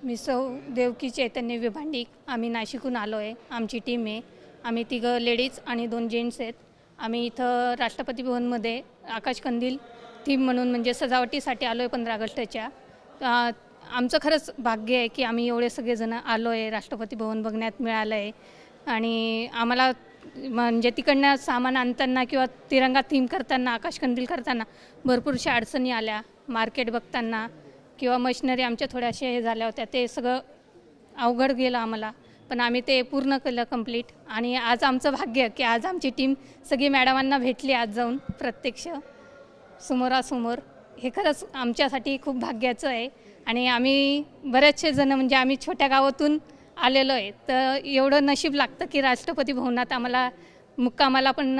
मी सौ देवकी चैतन्य विभांडिक. आम्ही नाशिकहून आलो आहे. आमची टीम आहे. आम्ही 3 लेडीज आणि 2 जेंट्स आहेत. आम्ही इथं राष्ट्रपती भवनमध्ये आकाशकंदील थीम म्हणून म्हणजे सजावटीसाठी आलो आहे 15 ऑगस्टच्या. आमचं खरंच भाग्य आहे की आम्ही एवढे सगळेजण आलो आहे. राष्ट्रपती भवन बघण्यात मिळालं आहे आणि आम्हाला म्हणजे तिकडनं सामान आणताना किंवा तिरंगा थीम करताना आकाशकंदील करताना भरपूरशा अडचणी आल्या. मार्केट बघताना किंवा मशिनरी आमच्या थोड्याशा हे झाल्या होत्या. ते सगळं अवघड गेलं आम्हाला, पण आम्ही ते पूर्ण केलं कंप्लीट. आणि आज आमचं भाग्य की आज आमची टीम सगळी मॅडमांना भेटली आज जाऊन प्रत्यक्ष समोरासमोर. हे खरंच आमच्यासाठी खूप भाग्याचं आहे. आणि आम्ही बरेचसे जण म्हणजे आम्ही छोट्या गावातून आलेलो आहे, तर एवढं नशीब लागतं की राष्ट्रपती भवनात आम्हाला मुक्कामाला पण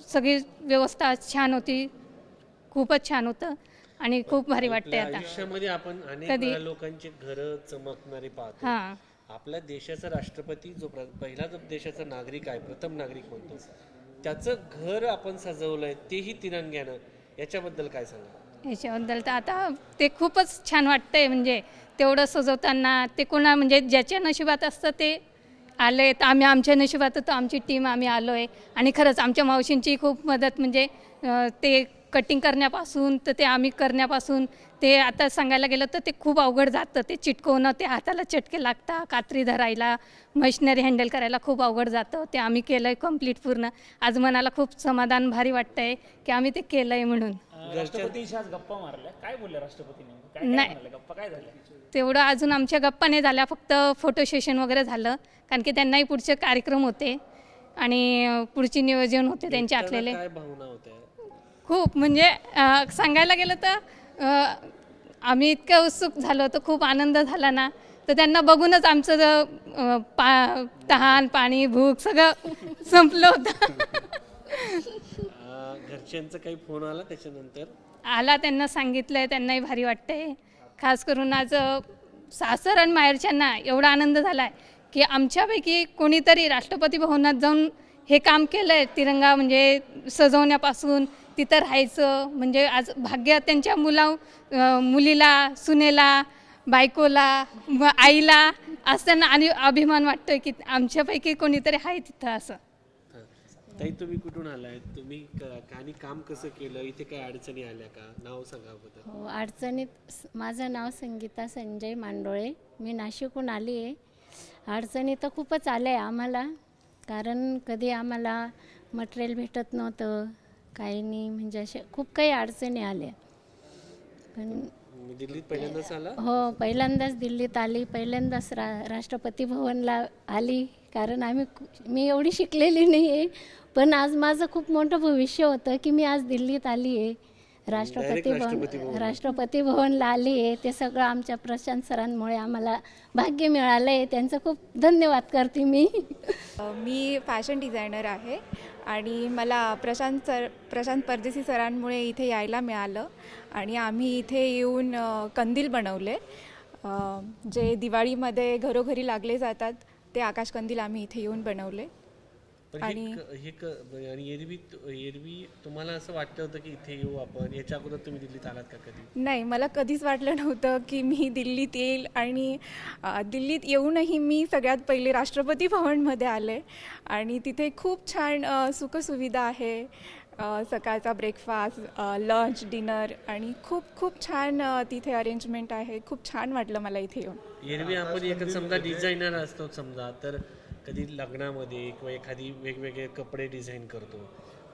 सगळी व्यवस्था छान होती. खूपच छान होतं आणि खूप भारी वाटतंय. आता आयुष्यामध्ये आपण अनेक लोकांची घरं चमकणारी पाहतो. हां, आपल्या देशाचा राष्ट्रपती जो पहिला जो देशाचा नागरिक आहे, प्रथम नागरिक म्हणतो, त्याचं घर आपण सजवलंय तेही तिरंग्यानं, याच्याबद्दल काय सांगा? याच्याबद्दल तर आता ते खूपच छान वाटतंय. म्हणजे तेवढं सजवताना ते कोणा म्हणजे ज्याच्या नशिबात असतं ते आले, तर आम्ही आमच्या नशिबात होतो. आमची टीम आम्ही आलो आहे. आणि खरंच आमच्या मावशींची खूप मदत म्हणजे ते कटिंग करण्यापासून तर ते आम्ही करण्यापासून ते आता सांगायला गेलं तर ते खूप अवघड जातं. ते चिटकवणं, ते हाताला चटके लागतात, कात्री धरायला, मशिनरी हँडल करायला खूप अवघड जातं. ते आम्ही केलं आहे कंप्लीट पूर्ण. आज मनाला खूप समाधान भारी वाटतं आहे की आम्ही ते केलं आहे म्हणून. राष्ट्रपतींशी आज गप्पा मारल्या, काय बोलले राष्ट्रपतींनी? नाही, गप्पा काय झाल्या? तेवढं अजून आमच्या गप्पा नाही झाल्या. फक्त फोटो सेशन वगैरे झालं, कारण की त्यांनाही पुढचे कार्यक्रम होते आणि पुढची नियोजन होते त्यांचे आखलेले. काय भावना होत्या? खूप म्हणजे सांगायला गेलं तर आम्ही इतकं उत्सुक झालो होतो, खूप आनंद झाला ना. तर त्यांना बघूनच आमचं तहान पाणी भूक सगळं संपलं होतं. घरच्यांचा काही फोन आला त्याच्यानंतर? आला, त्यांना सांगितलंय, त्यांनाही भारी वाटतंय. खास करून आज सासर आणि माहेरच्यांना एवढा आनंद झाला आहे की आमच्यापैकी कोणीतरी राष्ट्रपती भवनात जाऊन हे काम केलं आहे. तिरंगा म्हणजे सजवण्यापासून तिथं राहायचं म्हणजे आज भाग्य त्यांच्या मुलीला, सुनेला, बायकोला, आईला असताना आणि अभिमान वाटतोय की आमच्यापैकी कोणीतरी आहे तिथं असं. ताई, तुम्ही कुठून आलाय? तुम्ही आणि काम कसं केलं? इथे काय अडचणी आल्या का? नाव सांगा बद्दल. हो, अडचणीत माझं नाव संगीता संजय मांडोळे. मी नाशिकहून आली आहे. अडचणी तर खूपच आल्या आहे आम्हाला, कारण कधी आम्हाला मटेरियल भेटत नव्हतं, काही नाही, म्हणजे असे खूप काही अडचणी आल्या. पण दिल्लीत पहिल्यांदाच आला? हो, पहिल्यांदाच दिल्लीत आली, पहिल्यांदाच राष्ट्रपती भवनला आली. कारण मी एवढी शिकलेली नाही आहे, पण आज माझं खूप मोठं भविष्य होतं की मी आज दिल्लीत आली आहे, राष्ट्रपती भवनला आली आहे. ते सगळं आमच्या प्रशांत सरांमुळे आम्हाला भाग्य मिळालं आहे. त्यांचं खूप धन्यवाद करते मी. मी फॅशन डिझायनर आहे आणि मला प्रशांत परदेशी सरांमुळे इथे यायला मिळालं. आणि आम्ही इथे येऊन कंदील बनवले, जे दिवाळीमध्ये घरोघरी लागले जातात. ते आकाशकंदील आम्ही इथे येऊन बनवले. आणि एरवी तुम्हाला असं वाटतं होतं की इथे येऊ आपण? याच्या अगोदर तुम्ही दिल्लीत आलात का कधी? नाही, मला कधीच वाटलं नव्हतं की मी दिल्लीत येईल. आणि दिल्लीत येऊनही मी सगळ्यात पहिले राष्ट्रपती भवनमध्ये आले. आणि तिथे खूप छान सुखसुविधा आहे, सकाळचा ब्रेकफास्ट, लंच, डिनर आणि खूप खूप छान तिथे अरेंजमेंट आहे. खूप छान वाटलं मला इथे येऊन. एरवी आपण एक समजा डिझायनर असतो समजा, तर कधी लग्नामध्ये किंवा एखादी वेगवेगळे कपडे डिझाईन करतो.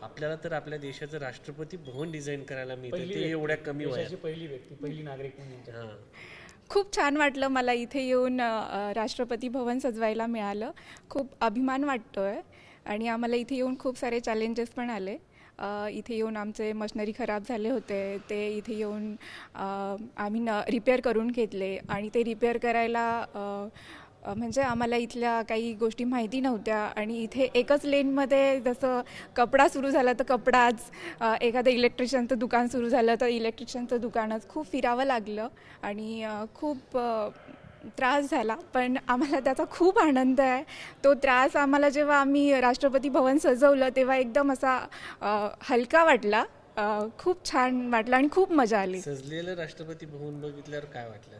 आपल्याला तर आपल्या देशाचं राष्ट्रपती भवन डिझाईन करायला मिळतं, ते एवढ्या कमी वयात. पहिली व्यक्ती, पहिली नागरिक म्हणून. हां, खूप छान वाटलं मला इथे येऊन राष्ट्रपती भवन सजवायला मिळालं. खूप अभिमान वाटतो आहे. आणि आम्हाला इथे येऊन खूप सारे चॅलेंजेस पण आले. इथे येऊन आमचे मशिनरी खराब झाले होते, ते इथे येऊन आम्ही रिपेअर करून घेतले. आणि ते रिपेअर करायला म्हणजे आम्हाला इथल्या काही गोष्टी माहिती नव्हत्या. आणि इथे एकच लेनमध्ये जसं कपडा सुरू झाला तर कपडाच, एखादं इलेक्ट्रिशियनचं दुकान सुरू झालं तर इलेक्ट्रिशियनचं दुकानच, खूप फिरावं लागलं आणि खूप त्रास झाला. पण आम्हाला त्याचा खूप आनंद आहे. तो त्रास आम्हाला जेव्हा आम्ही राष्ट्रपती भवन सजवलं तेव्हा एकदम असा हलका वाटला, खूप छान वाटलं आणि खूप मजा आली. सजलेलं राष्ट्रपती भवन बघितल्यावर काय वाटलं?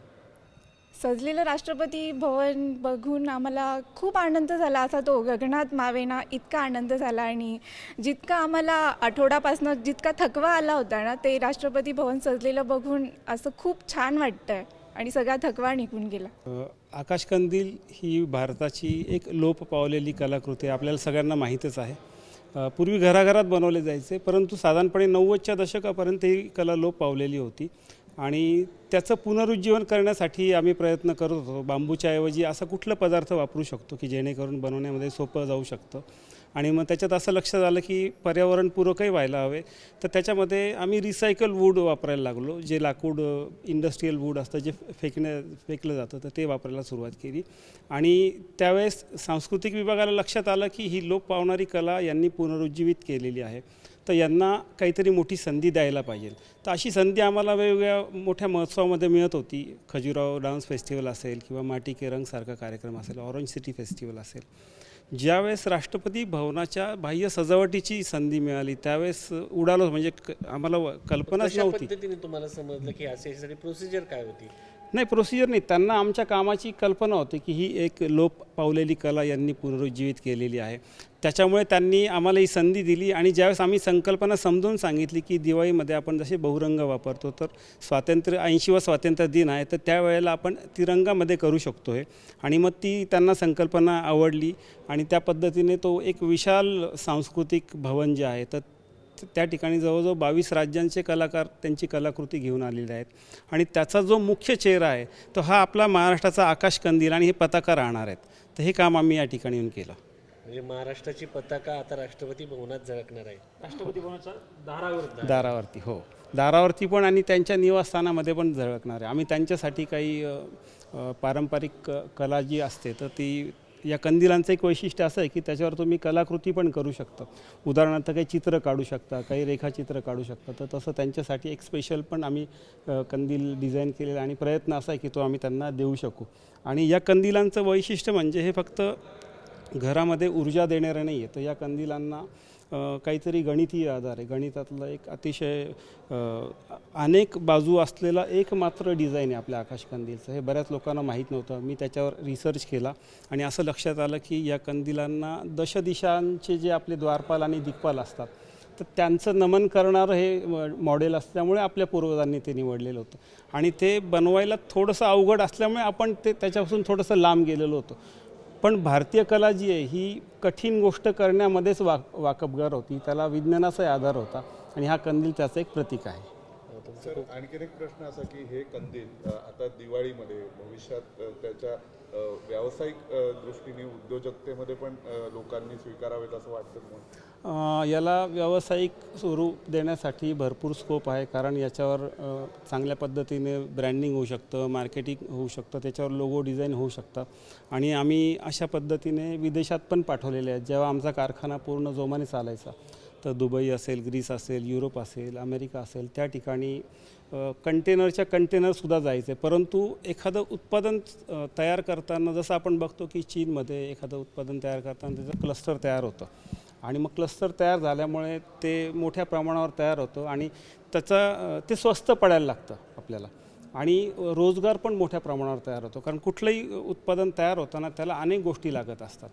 सजलेलं राष्ट्रपती भवन बघून आम्हाला खूप आनंद झाला. असा तो गगनात मावेना इतका आनंद झाला. आणि जितका आम्हाला आठवड्यापासून जितका थकवा आला होता ना, ते राष्ट्रपती भवन सजलेलं बघून असं खूप छान वाटतं आहे आणि सगळा थकवा निघून गेला. आकाशकंदील ही भारताची एक लोप पावलेली कलाकृती आपल्याला सगळ्यांना माहीतच आहे. पूर्वी घराघरात बनवले जायचे, परंतु साधारणपणे 90च्या दशकापर्यंत ही कला लोप पावलेली होती आणि त्याचं पुनरुज्जीवन करण्यासाठी आम्ही प्रयत्न करत होतो. बांबूच्या ऐवजी असा कुठला पदार्थ वापरू शकतो की जेणेकरून बनवण्यामध्ये सोपं जाऊ शकतं. आणि मग त्याच्यात असं लक्षात आलं की पर्यावरणपूरकही व्हायला हवे, तर त्याच्यामध्ये आम्ही रिसायकल वूड वापरायला लागलो. जे लाकूड इंडस्ट्रीयल वूड असतं जे फेकलं जातं, तर ते वापरायला सुरुवात केली. आणि त्यावेळेस सांस्कृतिक विभागाला लक्षात आलं की ही लोप पावणारी कला यांनी पुनरुज्जीवित केलेली आहे, तर यांना काहीतरी मोठी संधी द्यायला पाहिजे. तर अशी संधी आम्हाला वेगवेगळ्या मोठ्या महोत्सवामध्ये मिळत होती. खजुराहो डान्स फेस्टिवल असेल किंवा माटी के रंग सारखा कार्यक्रम असेल, ऑरेंज सिटी फेस्टिवल असेल. ज्यावेळेस राष्ट्रपती भवनाच्या बाह्य सजावटीची संधी मिळाली त्यावेळेस उडालो. म्हणजे आम्हाला कल्पनाच कशा नव्हती. पद्धतीने तुम्हाला समजलं की याच्यासाठी प्रोसिजर काय होती? नाही, प्रोसिजर नाही, त्यांना आमच्या कामाची कल्पना होती की ही एक लोप पावलेली कला यांनी पुनरुज्जीवित केलेली आहे. त्याच्यामुळे त्यांनी आम्हाला ही संधी दिली. आणि ज्यावेळेस आम्ही संकल्पना समजून सांगितली की दिवाळीमध्ये आपण जसे बहुरंग वापरतो, तर 80वा स्वातंत्र्य दिन आहे, तर त्यावेळेला आपण तिरंगामध्ये करू शकतो हे. आणि मग ती त्यांना संकल्पना आवडली आणि त्या पद्धतीने तो एक विशाल सांस्कृतिक भवन जे आहे, तर त्या ठिकाणी जवळजवळ 22 राज्यांचे कलाकार त्यांची कलाकृती घेऊन आलेले आहेत. आणि त्याचा जो मुख्य चेहरा आहे तो हा आपला महाराष्ट्राचा आकाशकंदील आणि हे पताका राहणार आहेत. तर हे काम आम्ही या ठिकाणी येऊन केलं. म्हणजे महाराष्ट्राची पताका आता राष्ट्रपती भवनात झळकणार आहे. राष्ट्रपती भवनाच्या दारावरती, हो, दारावरती पण आणि त्यांच्या निवासस्थानामध्ये पण झळकणार आहे. आम्ही त्यांच्यासाठी काही पारंपरिक कला जी असते, तर ती या कंदिलांचं एक वैशिष्ट्य असं आहे की त्याच्यावर तुम्ही कलाकृती पण करू शकता. उदाहरणार्थ काही चित्र काढू शकता, काही रेखाचित्र काढू शकता. तर तसं त्यांच्यासाठी एक स्पेशल पण आम्ही कंदील डिझाईन केलेला आणि प्रयत्न असा आहे की तो आम्ही त्यांना देऊ शकू. आणि या कंदिलांचं वैशिष्ट्य म्हणजे हे फक्त घरामध्ये ऊर्जा देणारं नाही आहे, तर या कंदिलांना काहीतरी गणितीय आधार आहे. गणितातलं एक अतिशय अनेक बाजू असलेला एकमात्र डिझाईन आहे आपल्या आकाशकंदीलचं. हे बऱ्याच लोकांना माहीत नव्हतं. मी त्याच्यावर रिसर्च केला आणि असं लक्षात आलं की या कंदिलांना दशदिशांचे जे आपले द्वारपाल आणि दिक्पाल असतात, तर त्यांचं नमन करणारं हे मॉडेल असल्यामुळे आपल्या पूर्वजांनी ते निवडलेलं होतं. आणि ते बनवायला थोडंसं अवघड असल्यामुळे आपण ते त्याच्यापासून थोडंसं लांब गेलेलो होतो. पण भारतीय कला जी आहे ही कठीण गोष्ट करण्यामध्येच वाकबगार होती. त्याला विज्ञानाचाही आधार होता आणि हा कंदील त्याचं एक प्रतीक आहे. सर, आणखीन एक प्रश्न असा की हे कंदील आता दिवाळीमध्ये भविष्यात त्याच्या व्यावसायिक दृष्टीने उद्योजकतेमध्ये पण लोकांनी स्वीकारावेत असं वाटतं तुम्हाला? याला व्यावसायिक स्वरूप देण्यासाठी भरपूर स्कोप आहे. कारण याच्यावर चांगल्या पद्धतीने ब्रँडिंग होऊ शकतं, मार्केटिंग होऊ शकतं, त्याच्यावर लोगो डिझाईन होऊ शकतात. आणि आम्ही अशा पद्धतीने विदेशात पण पाठवलेले आहेत. जेव्हा आमचा कारखाना पूर्ण जोमाने चालायचा, तर दुबई असेल, ग्रीस असेल, युरोप असेल, अमेरिका असेल, त्या ठिकाणी कंटेनरसुद्धा जायचे. परंतु एखादं उत्पादन तयार करताना जसं आपण बघतो की चीनमध्ये एखादं उत्पादन तयार करताना त्याचं क्लस्टर तयार होतं आणि मग क्लस्टर तयार झाल्यामुळे ते मोठ्या प्रमाणावर तयार होतं आणि ते स्वस्त पडायला लागतं आपल्याला. आणि रोजगार पण मोठ्या प्रमाणावर तयार होतो. कारण कुठलंही उत्पादन तयार होताना त्याला अनेक गोष्टी लागत असतात.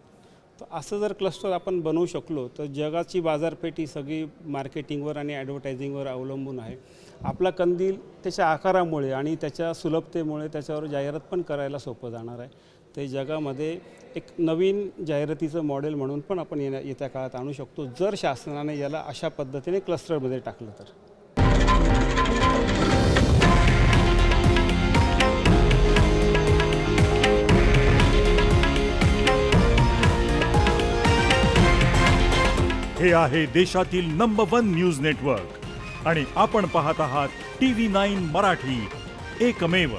तर असं जर क्लस्टर आपण बनवू शकलो तर जगाची बाजारपेठ ही सगळी मार्केटिंगवर आणि ॲडव्हर्टायझिंगवर अवलंबून आहे. आपला कंदील त्याच्या आकारामुळे आणि त्याच्या सुलभतेमुळे त्याच्यावर जाहिरात पण करायला सोपं जाणार आहे. ते जगामध्ये एक नवीन जाहिरातीचं मॉडेल म्हणून पण आपण येत्या काळात आणू शकतो, जर शासनाने याला अशा पद्धतीने क्लस्टरमध्ये टाकलं तर. हे आहे देशातील नंबर 1 न्यूज नेटवर्क आणि आपण पाहत आहात TV9 मराठी, एकमेव.